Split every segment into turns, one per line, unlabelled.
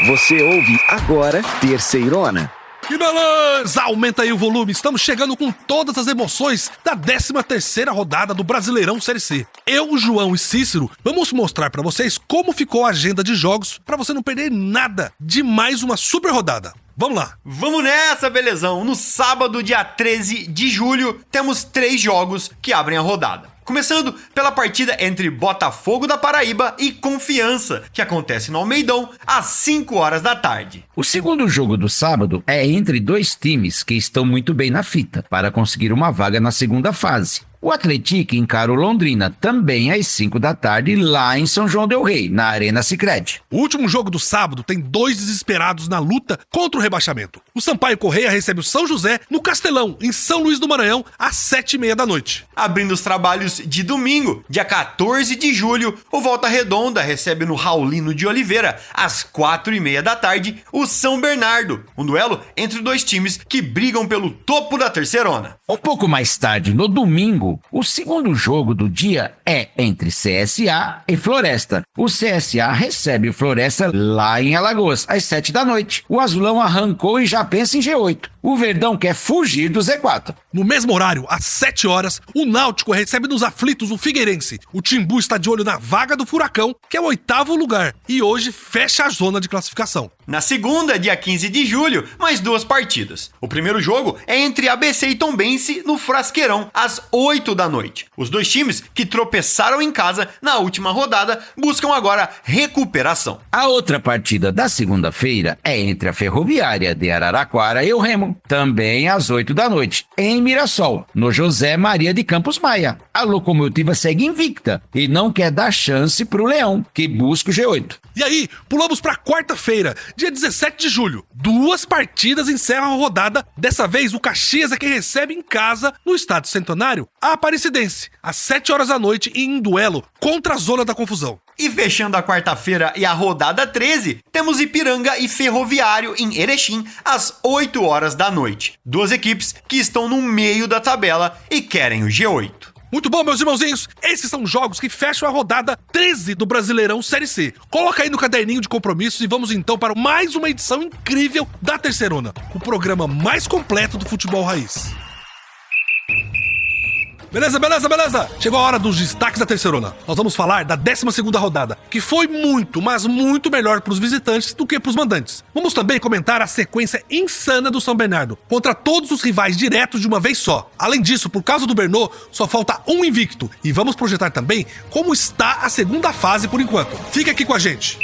Você ouve agora Terceirona.
Que beleza! Aumenta aí o volume, estamos chegando com todas as emoções da 13ª rodada do Brasileirão Série C. Eu, João e Cícero vamos mostrar pra vocês como ficou a agenda de jogos pra você não perder nada de mais uma super rodada. Vamos lá!
Vamos nessa, belezão! No sábado, dia 13 de julho, temos 3 jogos que abrem a rodada. Começando pela partida entre Botafogo da Paraíba e Confiança, que acontece no Almeidão às 5 horas da tarde.
O segundo jogo do sábado é entre 2 times que estão muito bem na fita para conseguir uma vaga na segunda fase. O Atlético encara o Londrina também às 5 da tarde lá em São João del Rei, na Arena Sicredi.
O último jogo do sábado tem 2 desesperados na luta contra o rebaixamento. O Sampaio Corrêa recebe o São José no Castelão, em São Luís do Maranhão, às 7h30 da noite.
Abrindo os trabalhos de domingo, dia 14 de julho, o Volta Redonda recebe no Raulino de Oliveira, às 4h30 da tarde, o São Bernardo. Um duelo entre 2 times que brigam pelo topo da Terceirona.
Um pouco mais tarde, no domingo, o segundo jogo do dia é entre CSA e Floresta. O CSA recebe o Floresta lá em Alagoas, às 7 da noite. O Azulão arrancou e já pensa em G8. O Verdão quer fugir do Z4.
No mesmo horário, às 7 horas, o Náutico recebe nos aflitos o Figueirense. O Timbu está de olho na vaga do Furacão, que é o 8º lugar, e hoje fecha a zona de classificação.
Na segunda, dia 15 de julho, mais 2 partidas. O primeiro jogo é entre ABC e Tombense no Frasqueirão, às 8 da noite. Os 2 times que tropeçaram em casa na última rodada buscam agora recuperação.
A outra partida da segunda-feira é entre a Ferroviária de Araraquara e o Remo, também às 8 da noite, em Mirassol, no José Maria de Campos Maia. A Locomotiva segue invicta e não quer dar chance pro Leão, que busca o G8.
E aí, pulamos para quarta-feira, dia 17 de julho. 2 partidas encerram a rodada. Dessa vez, o Caxias é quem recebe em casa, no Estádio Centenário, a Aparecidense, às 7 horas da noite e em duelo contra a Zona da Confusão.
E fechando a quarta-feira e a rodada 13, temos Ipiranga e Ferroviário em Erechim, às 8 horas da noite. 2 equipes que estão no meio da tabela e querem o G8.
Muito bom, meus irmãozinhos, esses são jogos que fecham a rodada 13 do Brasileirão Série C. Coloca aí no caderninho de compromissos e vamos então para mais uma edição incrível da Terceirona, o programa mais completo do futebol raiz. Beleza, beleza, beleza! Chegou a hora dos destaques da Terceirona. Nós vamos falar da 12ª rodada, que foi muito, mas muito melhor para os visitantes do que para os mandantes. Vamos também comentar a sequência insana do São Bernardo, contra todos os rivais diretos de uma vez só. Além disso, por causa do Bernô, só falta um invicto. E vamos projetar também como está a segunda fase por enquanto. Fica aqui com a gente.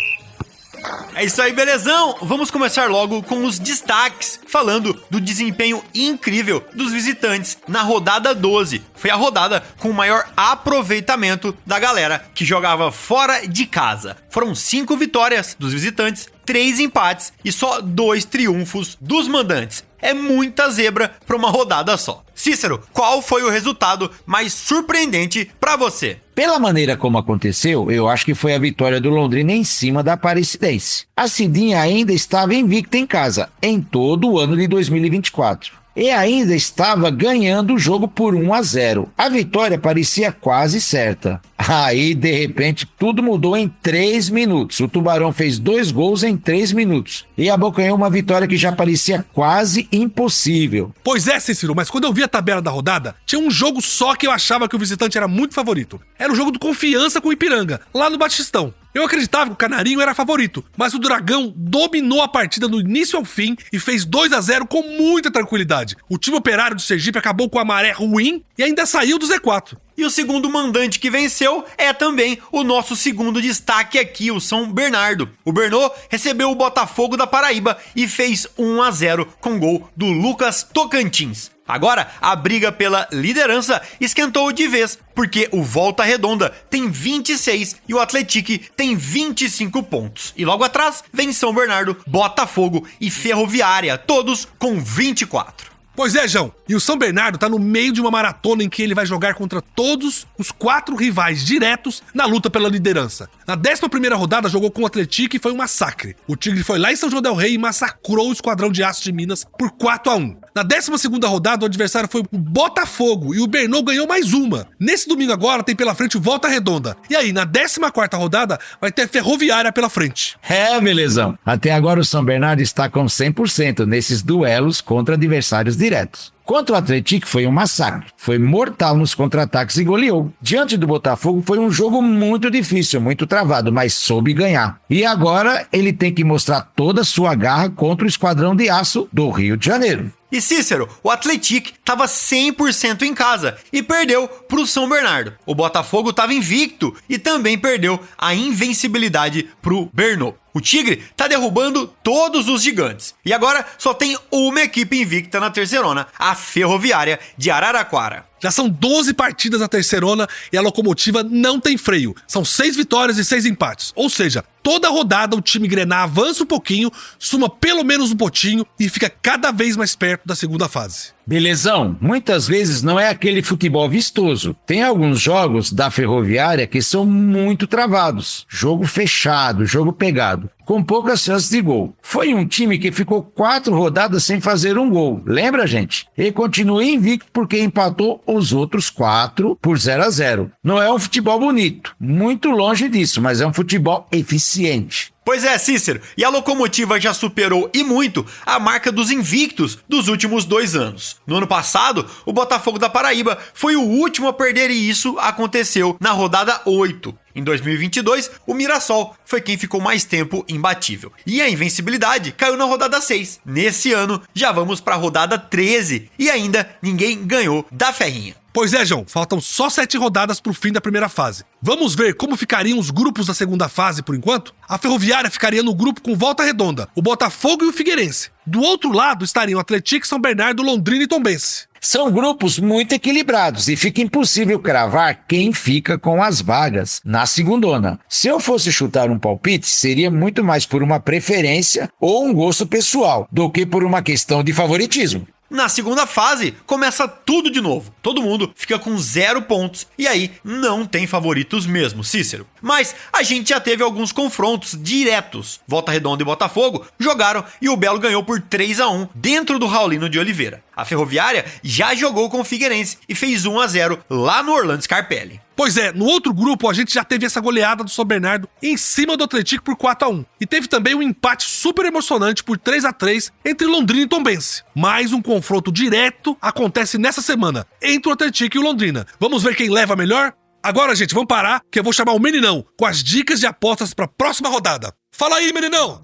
É isso aí, belezão! Vamos começar logo com os destaques, falando do desempenho incrível dos visitantes na rodada 12. Foi a rodada com o maior aproveitamento da galera que jogava fora de casa. Foram 5 vitórias dos visitantes, 3 empates e só 2 triunfos dos mandantes. É muita zebra para uma rodada só. Cícero, qual foi o resultado mais surpreendente para você?
Pela maneira como aconteceu, eu acho que foi a vitória do Londrina em cima da Aparecidense. A Cidinha ainda estava invicta em casa, em todo o ano de 2024. E ainda estava ganhando o jogo por 1-0. A vitória parecia quase certa. Aí, de repente, tudo mudou em 3 minutos. O Tubarão fez 2 gols em 3 minutos. E abocanhou uma vitória que já parecia quase impossível.
Pois é, Cícero, mas quando eu vi a tabela da rodada, tinha um jogo só que eu achava que o visitante era muito favorito. Era o jogo do Confiança com o Ipiranga, lá no Batistão. Eu acreditava que o Canarinho era favorito, mas o Dragão dominou a partida do início ao fim e fez 2-0 com muita tranquilidade. O time operário do Sergipe acabou com a maré ruim e ainda saiu do Z4.
E o segundo mandante que venceu é também o nosso segundo destaque aqui, o São Bernardo. O Bernô recebeu o Botafogo da Paraíba e fez 1-0 com gol do Lucas Tocantins. Agora, a briga pela liderança esquentou de vez, porque o Volta Redonda tem 26 e o Atlético tem 25 pontos. E logo atrás vem São Bernardo, Botafogo e Ferroviária, todos com 24.
Pois é, João, e o São Bernardo tá no meio de uma maratona em que ele vai jogar contra todos os 4 rivais diretos na luta pela liderança. Na 11ª rodada jogou com o Atlético e foi um massacre. O Tigre foi lá em São João del Rei e massacrou o Esquadrão de Aço de Minas por 4-1. Na 12ª rodada, o adversário foi o Botafogo e o Bernô ganhou mais uma. Nesse domingo agora tem pela frente o Volta Redonda. E aí, na 14ª rodada, vai ter Ferroviária pela frente.
Belezão. Até agora o São Bernardo está com 100% nesses duelos contra adversários diretos. Contra o Atlético foi um massacre, foi mortal nos contra-ataques e goleou. Diante do Botafogo foi um jogo muito difícil, muito travado, mas soube ganhar. E agora ele tem que mostrar toda a sua garra contra o Esquadrão de Aço do Rio de Janeiro.
E Cícero, o Atlético estava 100% em casa e perdeu para o São Bernardo. O Botafogo estava invicto e também perdeu a invencibilidade para o Bernô. O Tigre tá derrubando todos os gigantes. E agora só tem uma equipe invicta na terceirona, a Ferroviária de Araraquara.
Já são 12 partidas na terceirona e a Locomotiva não tem freio. São 6 vitórias e 6 empates. Ou seja, toda rodada o time Grená avança um pouquinho, suma pelo menos um pontinho e fica cada vez mais perto da segunda fase.
Belezão, muitas vezes não é aquele futebol vistoso. Tem alguns jogos da Ferroviária que são muito travados. Jogo fechado, jogo pegado, com poucas chances de gol. Foi um time que ficou 4 rodadas sem fazer um gol. Lembra, gente? E continua invicto porque empatou os outros 4 por 0-0. Não é um futebol bonito, muito longe disso, mas é um futebol eficiente.
Pois é, Cícero, e a Locomotiva já superou e muito a marca dos invictos dos últimos 2 anos. No ano passado, o Botafogo da Paraíba foi o último a perder e isso aconteceu na rodada 8. Em 2022, o Mirassol foi quem ficou mais tempo imbatível. E a invencibilidade caiu na rodada 6. Nesse ano, já vamos para a rodada 13 e ainda ninguém ganhou da Ferrinha.
Pois é, João, faltam só 7 rodadas pro fim da primeira fase. Vamos ver como ficariam os grupos da segunda fase por enquanto? A Ferroviária ficaria no grupo com Volta Redonda, o Botafogo e o Figueirense. Do outro lado estariam Atlético, São Bernardo, Londrina e Tombense.
São grupos muito equilibrados e fica impossível cravar quem fica com as vagas na segundona. Se eu fosse chutar um palpite, seria muito mais por uma preferência ou um gosto pessoal do que por uma questão de favoritismo.
Na segunda fase, começa tudo de novo. Todo mundo fica com 0 pontos. E aí, não tem favoritos mesmo, Cícero. Mas a gente já teve alguns confrontos diretos. Volta Redonda e Botafogo jogaram e o Belo ganhou por 3-1 dentro do Raulino de Oliveira. A Ferroviária já jogou com o Figueirense e fez 1-0 lá no Orlando Scarpelli.
Pois é, no outro grupo a gente já teve essa goleada do São Bernardo em cima do Atlético por 4-1. E teve também um empate super emocionante por 3-3 entre Londrina e Tombense. Mais um confronto direto acontece nessa semana entre o Atlético e o Londrina. Vamos ver quem leva melhor? Agora, gente, vamos parar que eu vou chamar o Meninão com as dicas de apostas para a próxima rodada. Fala aí, Meninão!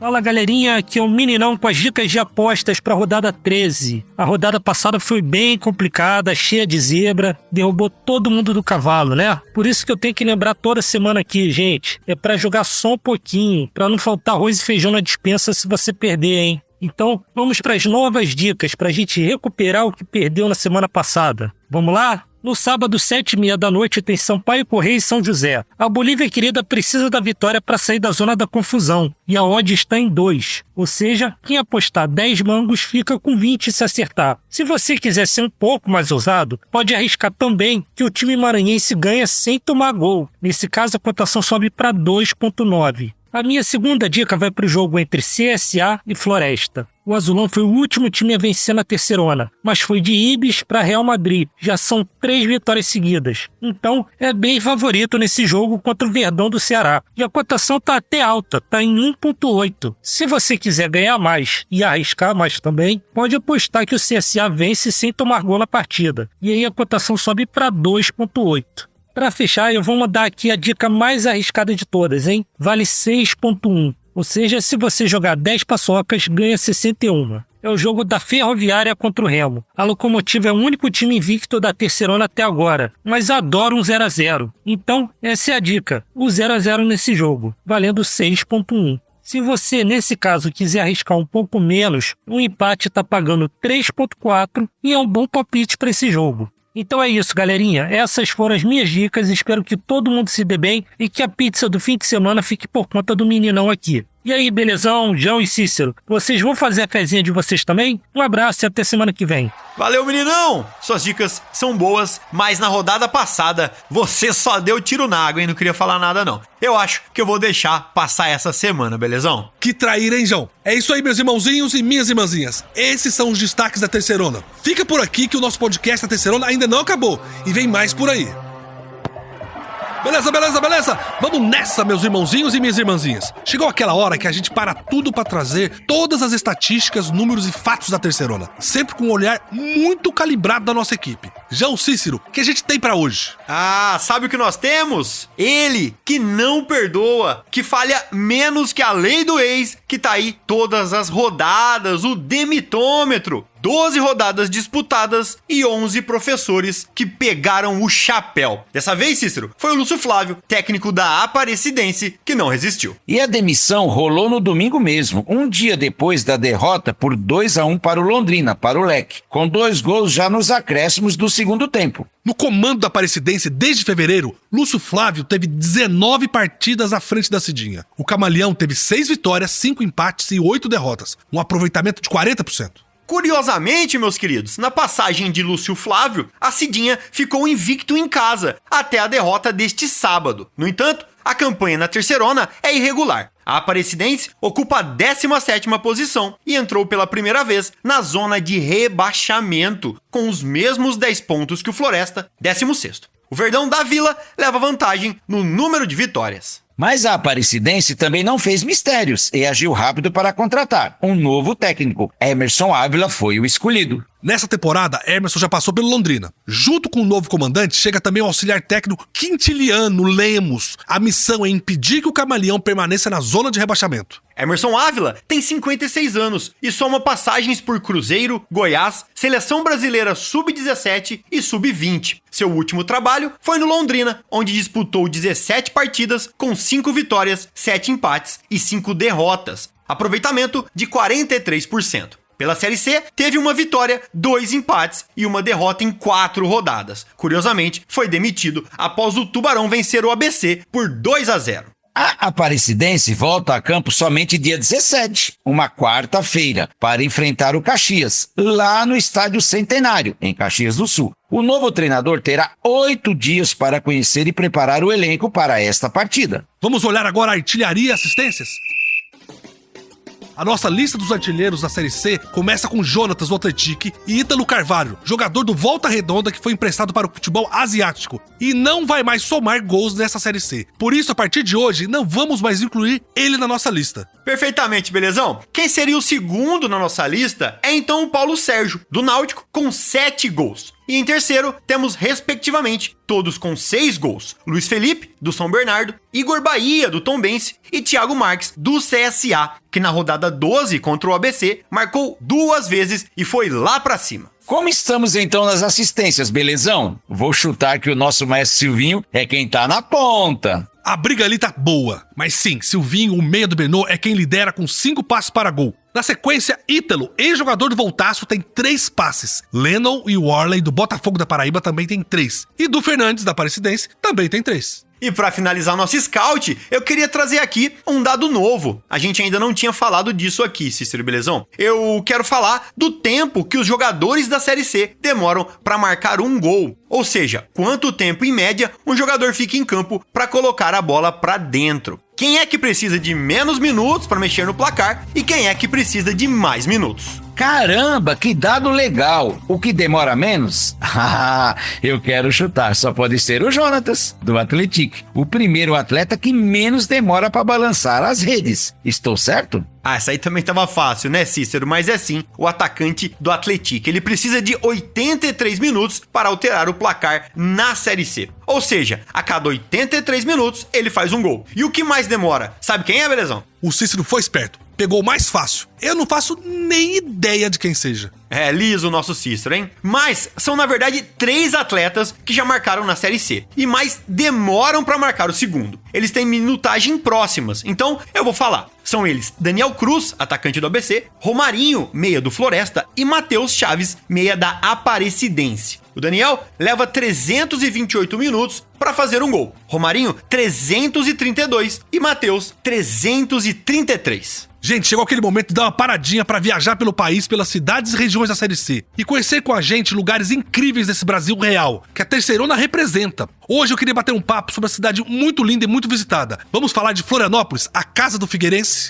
Fala, galerinha, aqui é o Meninão com as dicas de apostas para a rodada 13. A rodada passada foi bem complicada, cheia de zebra, derrubou todo mundo do cavalo, né? Por isso que eu tenho que lembrar toda semana aqui, gente, é para jogar só um pouquinho, para não faltar arroz e feijão na despensa se você perder, hein? Então, vamos para as novas dicas para a gente recuperar o que perdeu na semana passada. Vamos lá? No sábado, 7h30 tem Sampaio Corrêa e São José. A Bolívia querida precisa da vitória para sair da zona da confusão. E a odd está em 2. Ou seja, quem apostar 10 mangos fica com 20 se acertar. Se você quiser ser um pouco mais ousado, pode arriscar também que o time maranhense ganha sem tomar gol. Nesse caso, a cotação sobe para 2,9. A minha segunda dica vai para o jogo entre CSA e Floresta. O Azulão foi o último time a vencer na terceirona, mas foi de Ibis para Real Madrid. Já são 3 vitórias seguidas. Então, é bem favorito nesse jogo contra o Verdão do Ceará. E a cotação está até alta, está em 1,8. Se você quiser ganhar mais e arriscar mais também, pode apostar que o CSA vence sem tomar gol na partida. E aí a cotação sobe para 2,8. Para fechar, eu vou mandar aqui a dica mais arriscada de todas, hein? Vale 6,1. Ou seja, se você jogar 10 paçocas, ganha 61. É o jogo da Ferroviária contra o Remo. A Locomotiva é o único time invicto da terceirona até agora, mas adora um 0-0. Então, essa é a dica. O 0-0 nesse jogo, valendo 6,1. Se você, nesse caso, quiser arriscar um pouco menos, o empate está pagando 3,4 e é um bom palpite para esse jogo. Então é isso, galerinha. Essas foram as minhas dicas. Espero que todo mundo se dê bem e que a pizza do fim de semana fique por conta do Meninão aqui. E aí, belezão, João e Cícero? Vocês vão fazer a fezinha de vocês também? Um abraço e até semana que vem.
Valeu, meninão! Suas dicas são boas, mas na rodada passada você só deu tiro na água, hein? Não queria falar nada, não. Eu acho que eu vou deixar passar essa semana, belezão?
Que traíra, hein, João? É isso aí, meus irmãozinhos e minhas irmãzinhas. Esses são os destaques da Terceirona. Fica por aqui que o nosso podcast da Terceirona ainda não acabou. E vem mais por aí. Beleza? Vamos nessa, meus irmãozinhos e minhas irmãzinhas. Chegou aquela hora que a gente para tudo pra trazer todas as estatísticas, números e fatos da Terceirona. Sempre com um olhar muito calibrado da nossa equipe. João Cícero, o que a gente tem pra hoje?
Ah, sabe o que nós temos? Ele, que não perdoa, que falha menos que a lei do ex, que tá aí todas as rodadas, o demitômetro. 12 rodadas disputadas e 11 professores que pegaram o chapéu. Dessa vez, Cícero, foi o Lúcio Flávio, técnico da Aparecidense, que não resistiu.
E a demissão rolou no domingo mesmo, um dia depois da derrota por 2-1 para o Londrina, para o Leque, com 2 gols já nos acréscimos do segundo tempo.
No comando da Aparecidense desde fevereiro, Lúcio Flávio teve 19 partidas à frente da Cidinha. O Camaleão teve 6 vitórias, 5 empates e 8 derrotas, um aproveitamento de 40%.
Curiosamente, meus queridos, na passagem de Lúcio Flávio, a Cidinha ficou invicto em casa, até a derrota deste sábado. No entanto, a campanha na Terceirona é irregular. A Aparecidense ocupa a 17ª posição e entrou pela primeira vez na zona de rebaixamento, com os mesmos 10 pontos que o Floresta, 16º. O Verdão da Vila leva vantagem no número de vitórias.
Mas a Aparecidense também não fez mistérios e agiu rápido para contratar um novo técnico. Emerson Ávila foi o escolhido.
Nessa temporada, Emerson já passou pelo Londrina. Junto com o novo comandante, chega também o auxiliar técnico Quintiliano Lemos. A missão é impedir que o Camaleão permaneça na zona de rebaixamento.
Emerson Ávila tem 56 anos e soma passagens por Cruzeiro, Goiás, Seleção Brasileira Sub-17 e Sub-20. Seu último trabalho foi no Londrina, onde disputou 17 partidas com 5 vitórias, 7 empates e 5 derrotas. Aproveitamento de 43%. Pela Série C, teve uma vitória, 2 empates e uma derrota em 4 rodadas. Curiosamente, foi demitido após o Tubarão vencer o ABC por 2-0.
A Aparecidense volta a campo somente dia 17, uma quarta-feira, para enfrentar o Caxias, lá no Estádio Centenário, em Caxias do Sul. O novo treinador terá 8 dias para conhecer e preparar o elenco para esta partida.
Vamos olhar agora a artilharia e assistências? A nossa lista dos artilheiros da Série C começa com Jonatas do Atlético e Ítalo Carvalho, jogador do Volta Redonda que foi emprestado para o futebol asiático e não vai mais somar gols nessa Série C. Por isso, a partir de hoje, não vamos mais incluir ele na nossa lista.
Perfeitamente, belezão? Quem seria o segundo na nossa lista é então o Paulo Sérgio, do Náutico, com 7 gols. E em terceiro, temos, respectivamente, todos com 6 gols. Luiz Felipe, do São Bernardo, Igor Bahia, do Tombense e Thiago Marques, do CSA, que na rodada 12 contra o ABC, marcou 2 vezes e foi lá pra cima.
Como estamos então nas assistências, belezão? Vou chutar que o nosso maestro Silvinho é quem tá na ponta.
A briga ali tá boa, mas sim, Silvinho, o meia do Benô, é quem lidera com 5 passes para gol. Na sequência, Ítalo, ex-jogador do Voltaço, tem 3 passes. Lennon e Warley, do Botafogo da Paraíba, também tem 3. E do Fernandes, da Aparecidense, também tem 3.
E para finalizar nosso scout, eu queria trazer aqui um dado novo. A gente ainda não tinha falado disso aqui, Cícero, belezão? Eu quero falar do tempo que os jogadores da Série C demoram para marcar um gol. Ou seja, quanto tempo, em média, um jogador fica em campo para colocar a bola para dentro. Quem é que precisa de menos minutos para mexer no placar e quem é que precisa de mais minutos?
Caramba, que dado legal! O que demora menos? Eu quero chutar, só pode ser o Jonatas, do Atlético. O primeiro atleta que menos demora para balançar as redes. Estou certo?
Essa aí também tava fácil, né, Cícero? Mas é sim, o atacante do Atlético. Ele precisa de 83 minutos para alterar o placar na Série C. Ou seja, a cada 83 minutos, ele faz um gol. E o que mais demora? Sabe quem é, belezão?
O Cícero foi esperto. Pegou o mais fácil. Eu não faço nem ideia de quem seja.
É, liso o nosso Cícero, hein? Mas são, na verdade, 3 atletas que já marcaram na Série C. E mais demoram para marcar o segundo. Eles têm minutagem próximas. Então, eu vou falar. São eles Daniel Cruz, atacante do ABC, Romarinho, meia do Floresta, e Matheus Chaves, meia da Aparecidense. O Daniel leva 328 minutos para fazer um gol. Romarinho, 332 e Matheus, 333.
Gente, chegou aquele momento de dar uma paradinha pra viajar pelo país, pelas cidades e regiões da Série C e conhecer com a gente lugares incríveis desse Brasil real, que a Terceirona representa. Hoje eu queria bater um papo sobre a cidade muito linda e muito visitada. Vamos falar de Florianópolis, a casa do Figueirense?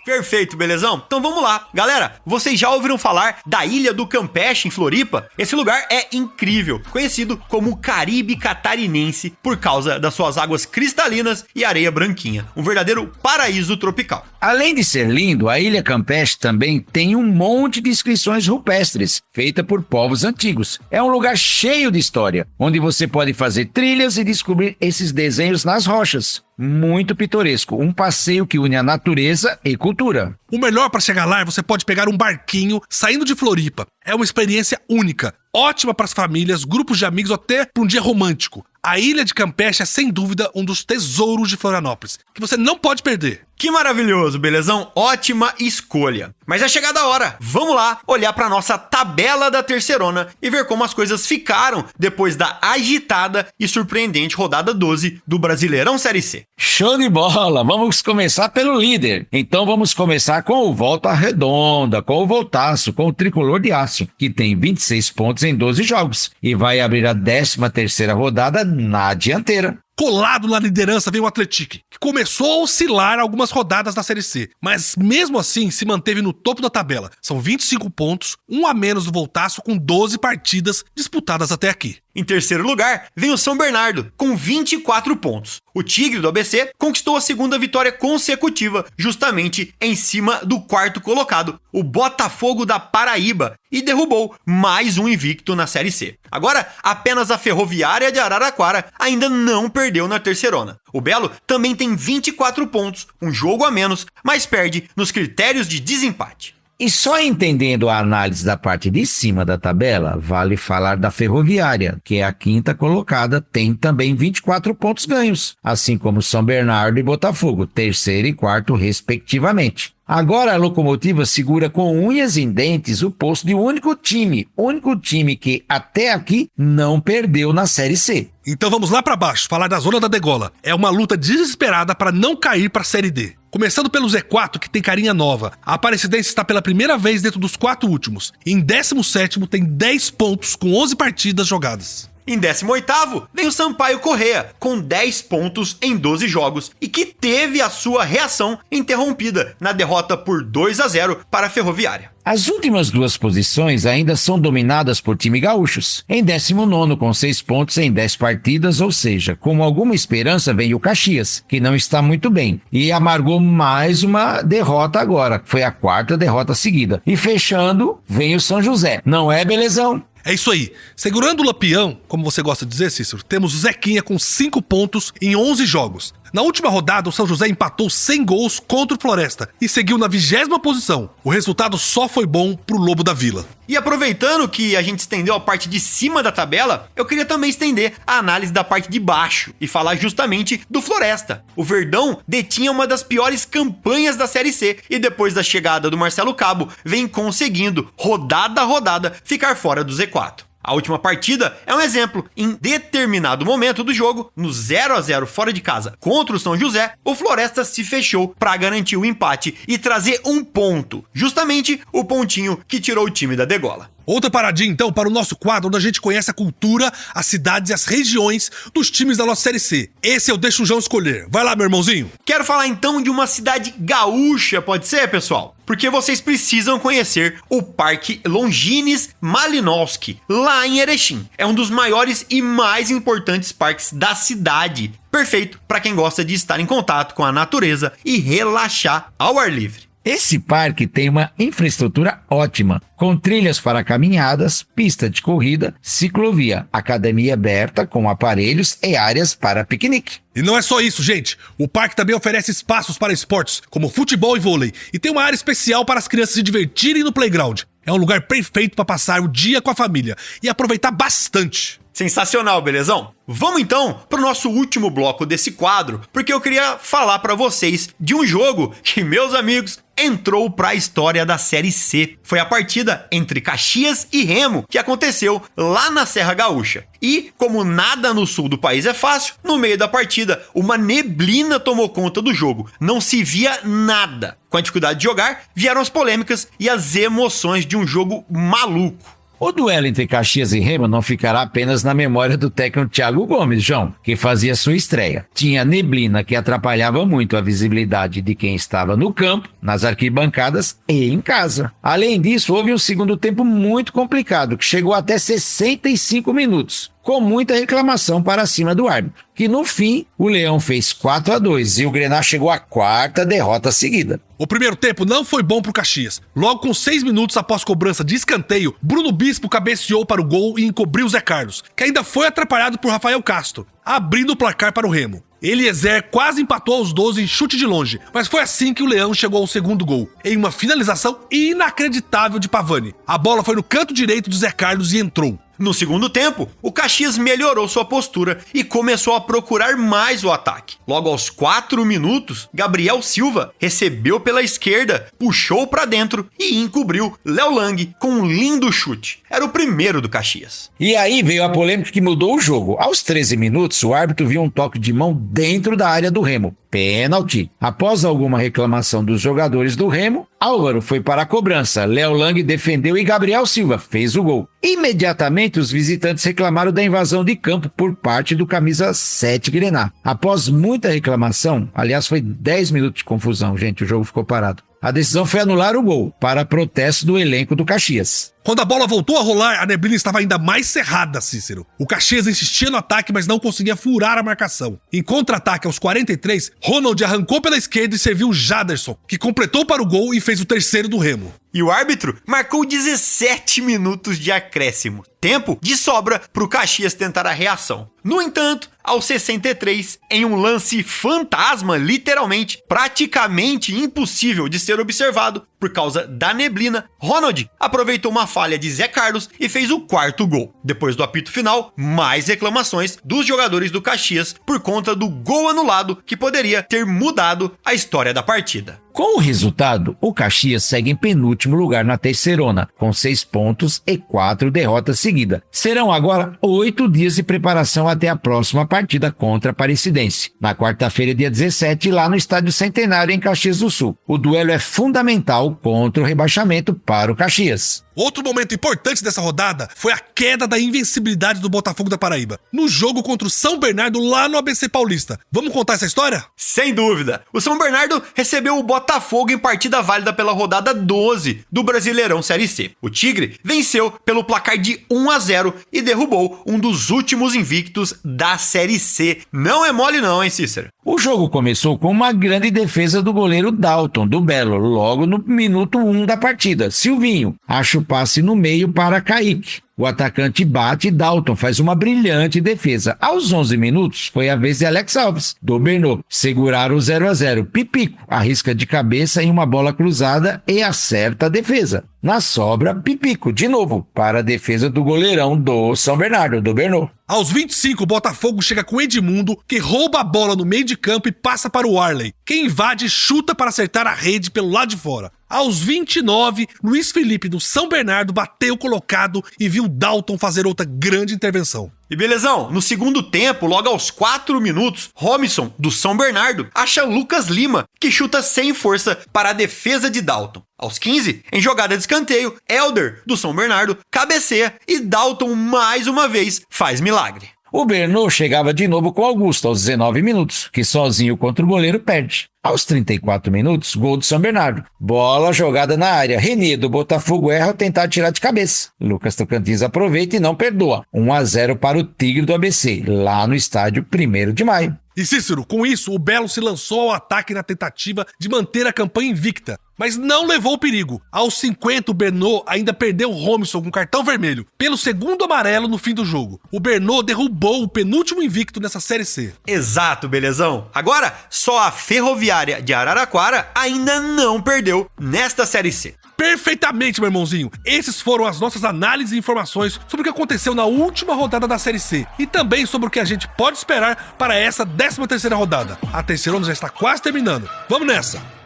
Perfeito, belezão? Então vamos lá. Galera, vocês já ouviram falar da Ilha do Campeche, em Floripa? Esse lugar é incrível, conhecido como Caribe Catarinense por causa das suas águas cristalinas e areia branquinha. Um verdadeiro paraíso tropical.
Além de ser lindo, a Ilha Campeche também tem um monte de inscrições rupestres, feita por povos antigos. É um lugar cheio de história, onde você pode fazer trilhas e descobrir esses desenhos nas rochas. Muito pitoresco, um passeio que une a natureza e cultura.
O melhor para chegar lá é você pode pegar um barquinho saindo de Floripa. É uma experiência única, ótima para as famílias, grupos de amigos ou até para um dia romântico. A Ilha de Campeche é sem dúvida um dos tesouros de Florianópolis, que você não pode perder.
Que maravilhoso, belezão? Ótima escolha. Mas é chegada a hora. Vamos lá olhar para nossa tabela da Terceirona e ver como as coisas ficaram depois da agitada e surpreendente rodada 12 do Brasileirão Série C.
Show de bola! Vamos começar pelo líder. Então vamos começar com o Volta Redonda, com o Voltaço, com o Tricolor de Aço, que tem 26 pontos em 12 jogos e vai abrir a 13ª rodada na dianteira.
Colado na liderança vem o Atlético, que começou a oscilar algumas rodadas na Série C, mas mesmo assim se manteve no topo da tabela. São 25 pontos, um a menos do Voltaço, com 12 partidas disputadas até aqui.
Em terceiro lugar, vem o São Bernardo, com 24 pontos. O Tigre do ABC conquistou a segunda vitória consecutiva, justamente em cima do quarto colocado, o Botafogo da Paraíba, e derrubou mais um invicto na Série C. Agora, apenas a Ferroviária de Araraquara ainda não perdeu na Terceirona. O Belo também tem 24 pontos, um jogo a menos, mas perde nos critérios de desempate.
E só entendendo a análise da parte de cima da tabela, vale falar da Ferroviária, que é a 5ª colocada, tem também 24 pontos ganhos, assim como São Bernardo e Botafogo, 3º e 4º respectivamente. Agora a Locomotiva segura com unhas e dentes o posto de um único time que até aqui não perdeu na Série C.
Então vamos lá para baixo, falar da zona da degola. É uma luta desesperada para não cair para a Série D. Começando pelo Z4, que tem carinha nova. A Aparecidense está pela primeira vez dentro dos 4 últimos. Em 17º tem 10 pontos com 11 partidas jogadas.
Em 18º, vem o Sampaio Corrêa, com 10 pontos em 12 jogos, e que teve a sua reação interrompida na derrota por 2-0 para a Ferroviária.
As últimas 2 posições ainda são dominadas por time gaúchos. Em 19º, com 6 pontos em 10 partidas, ou seja, com alguma esperança vem o Caxias, que não está muito bem, e amargou mais uma derrota agora, foi a 4ª derrota seguida. E fechando, vem o São José. Não é, belezão?
É isso aí. Segurando o lampião, como você gosta de dizer, Cícero, temos o Zequinha com 5 pontos em 11 jogos. Na última rodada, o São José empatou 100 gols contra o Floresta e seguiu na 20ª posição. O resultado só foi bom pro Lobo da Vila.
E aproveitando que a gente estendeu a parte de cima da tabela, eu queria também estender a análise da parte de baixo e falar justamente do Floresta. O Verdão detinha uma das piores campanhas da Série C e depois da chegada do Marcelo Cabo, vem conseguindo, rodada a rodada, ficar fora do Z4. A última partida é um exemplo. Em determinado momento do jogo, no 0-0 fora de casa contra o São José, o Floresta se fechou para garantir o empate e trazer um ponto, justamente o pontinho que tirou o time da degola.
Outra paradinha, então, para o nosso quadro, onde a gente conhece a cultura, as cidades e as regiões dos times da nossa Série C. Esse eu deixo o João escolher. Vai lá, meu irmãozinho.
Quero falar, então, de uma cidade gaúcha, pode ser, pessoal? Porque vocês precisam conhecer o Parque Longines Malinowski, lá em Erechim. É um dos maiores e mais importantes parques da cidade. Perfeito para quem gosta de estar em contato com a natureza e relaxar ao ar livre.
Esse parque tem uma infraestrutura ótima, com trilhas para caminhadas, pista de corrida, ciclovia, academia aberta com aparelhos e áreas para piquenique.
E não é só isso, gente. O parque também oferece espaços para esportes, como futebol e vôlei, e tem uma área especial para as crianças se divertirem no playground. É um lugar perfeito para passar o dia com a família e aproveitar bastante.
Sensacional, belezão? Vamos então pro nosso último bloco desse quadro, porque eu queria falar pra vocês de um jogo que, meus amigos, entrou pra história da Série C. Foi a partida entre Caxias e Remo que aconteceu lá na Serra Gaúcha. E, como nada no sul do país é fácil, no meio da partida, uma neblina tomou conta do jogo. Não se via nada. Com a dificuldade de jogar, vieram as polêmicas e as emoções de um jogo maluco.
O duelo entre Caxias e Remo não ficará apenas na memória do técnico Thiago Gomes, João, que fazia sua estreia. Tinha neblina que atrapalhava muito a visibilidade de quem estava no campo, nas arquibancadas e em casa. Além disso, houve um segundo tempo muito complicado, que chegou até 65 minutos. Com muita reclamação para cima do árbitro, que no fim o Leão fez 4-2 e o Grená chegou à 4ª derrota seguida.
O primeiro tempo não foi bom pro Caxias. Logo com 6 minutos após cobrança de escanteio, Bruno Bispo cabeceou para o gol e encobriu o Zé Carlos, que ainda foi atrapalhado por Rafael Castro, abrindo o placar para o Remo. Eliezer quase empatou aos 12 em chute de longe, mas foi assim que o Leão chegou ao segundo gol, em uma finalização inacreditável de Pavani. A bola foi no canto direito de Zé Carlos e entrou.
No segundo tempo, o Caxias melhorou sua postura e começou a procurar mais o ataque. Logo aos 4 minutos, Gabriel Silva recebeu pela esquerda, puxou para dentro e encobriu Léo Lang com um lindo chute. Era o primeiro do Caxias.
E aí veio a polêmica que mudou o jogo. Aos 13 minutos, o árbitro viu um toque de mão dentro da área do Remo. Pênalti. Após alguma reclamação dos jogadores do Remo, Álvaro foi para a cobrança, Léo Lang defendeu e Gabriel Silva fez o gol. Imediatamente, os visitantes reclamaram da invasão de campo por parte do camisa 7 Grená. Após muita reclamação, aliás, foi 10 minutos de confusão, gente, o jogo ficou parado. A decisão foi anular o gol, para protesto do elenco do Caxias.
Quando a bola voltou a rolar, a neblina estava ainda mais cerrada, Cícero. O Caxias insistia no ataque, mas não conseguia furar a marcação. Em contra-ataque aos 43, Ronald arrancou pela esquerda e serviu Jaderson, que completou para o gol e fez o terceiro do Remo.
E o árbitro marcou 17 minutos de acréscimo. Tempo de sobra para o Caxias tentar a reação. No entanto, aos 63, em um lance fantasma, literalmente, praticamente impossível de ser observado por causa da neblina, Ronald aproveitou uma falha de Zé Carlos e fez o 4º gol. Depois do apito final, mais reclamações dos jogadores do Caxias por conta do gol anulado que poderia ter mudado a história da partida.
Com o resultado, o Caxias segue em penúltimo lugar na Terceirona, com 6 pontos e 4 derrotas seguidas. Serão agora 8 dias de preparação até a próxima partida contra a Aparecidense, na quarta-feira, dia 17, lá no Estádio Centenário, em Caxias do Sul. O duelo é fundamental contra o rebaixamento para o Caxias.
Outro momento importante dessa rodada foi a queda da invencibilidade do Botafogo da Paraíba, no jogo contra o São Bernardo lá no ABC Paulista. Vamos contar essa história?
Sem dúvida! O São Bernardo recebeu o Botafogo em partida válida pela rodada 12 do Brasileirão Série C. O Tigre venceu pelo placar de 1-0 e derrubou um dos últimos invictos da Série C. Não é mole não, hein, Cícero?
O jogo começou com uma grande defesa do goleiro Dalton, do Belo, logo no minuto 1 da partida. Silvinho acha o passe no meio para Kaique. O atacante bate e Dalton faz uma brilhante defesa. Aos 11 minutos, foi a vez de Alex Alves, do Bernô. Seguraram o 0-0. Pipico arrisca de cabeça em uma bola cruzada e acerta a defesa. Na sobra, Pipico, de novo, para a defesa do goleirão do São Bernardo, do Bernô.
Aos 25, o Botafogo chega com Edmundo, que rouba a bola no meio de campo e passa para o Arley, que invade e chuta para acertar a rede pelo lado de fora. Aos 29, Luiz Felipe do São Bernardo bateu colocado e viu Dalton fazer outra grande intervenção.
E belezão, no segundo tempo, logo aos 4 minutos, Robinson, do São Bernardo, acha Lucas Lima, que chuta sem força para a defesa de Dalton. Aos 15, em jogada de escanteio, Elder, do São Bernardo, cabeceia e Dalton, mais uma vez, faz milagre.
O Bernô chegava de novo com Augusto aos 19 minutos, que sozinho contra o goleiro perde. Aos 34 minutos, gol do São Bernardo. Bola jogada na área. Renê do Botafogo erra ao tentar tirar de cabeça. Lucas Tocantins aproveita e não perdoa. 1-0 para o Tigre do ABC, lá no estádio 1º de Maio.
E Cícero, com isso, o Belo se lançou ao ataque na tentativa de manter a campanha invicta. mas não levou o perigo. Aos 50, o Bernot ainda perdeu o Robinson com cartão vermelho, pelo segundo amarelo no fim do jogo. O Bernot derrubou o penúltimo invicto nessa Série C.
Exato, belezão. Agora, só a Ferroviária de Araraquara ainda não perdeu nesta Série C.
Perfeitamente, meu irmãozinho. Esses foram as nossas análises e informações sobre o que aconteceu na última rodada da Série C e também sobre o que a gente pode esperar para essa 13ª rodada. A Terceirona já está quase terminando. Vamos nessa!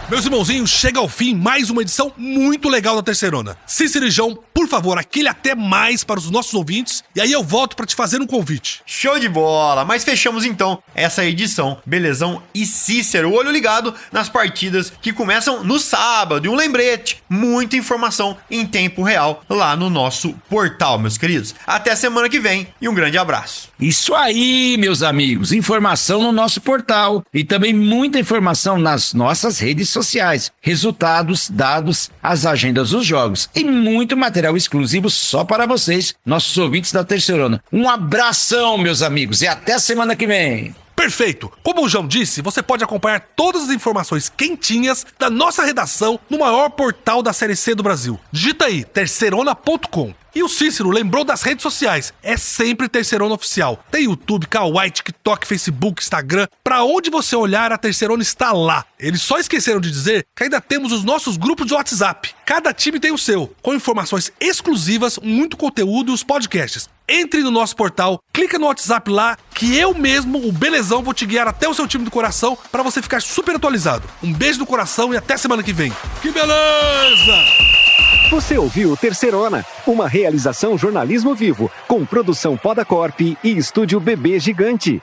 Meus irmãozinhos, chega ao fim mais uma edição muito legal da Terceirona. Cícero e João, por favor, aquele até mais para os nossos ouvintes e aí eu volto para te fazer um convite.
Show de bola! Mas fechamos então essa edição, Belezão e Cícero, olho ligado nas partidas que começam no sábado. E um lembrete, muita informação em tempo real lá no nosso portal, meus queridos. Até semana que vem e um grande abraço.
Isso aí, meus amigos, informação no nosso portal e também muita informação nas nossas redes sociais, resultados, dados, as agendas dos jogos e muito material exclusivo só para vocês, nossos ouvintes da Terceirona. Um abração, meus amigos, e até semana que vem.
Perfeito! Como o João disse, você pode acompanhar todas as informações quentinhas da nossa redação no maior portal da Série C do Brasil. Digita aí, terceirona.com. E o Cícero lembrou das redes sociais. É sempre Terceirona Oficial. Tem YouTube, Kawaii, TikTok, Facebook, Instagram. Pra onde você olhar, a Terceirona está lá. Eles só esqueceram de dizer que ainda temos os nossos grupos de WhatsApp. Cada time tem o seu, com informações exclusivas, muito conteúdo e os podcasts. Entre no nosso portal, clica no WhatsApp lá, que eu mesmo, o Belezão, vou te guiar até o seu time do coração para você ficar super atualizado. Um beijo no coração e até semana que vem. Que beleza!
Você ouviu Terceirona, uma realização jornalismo vivo, com produção Podacorp e estúdio Bebê Gigante.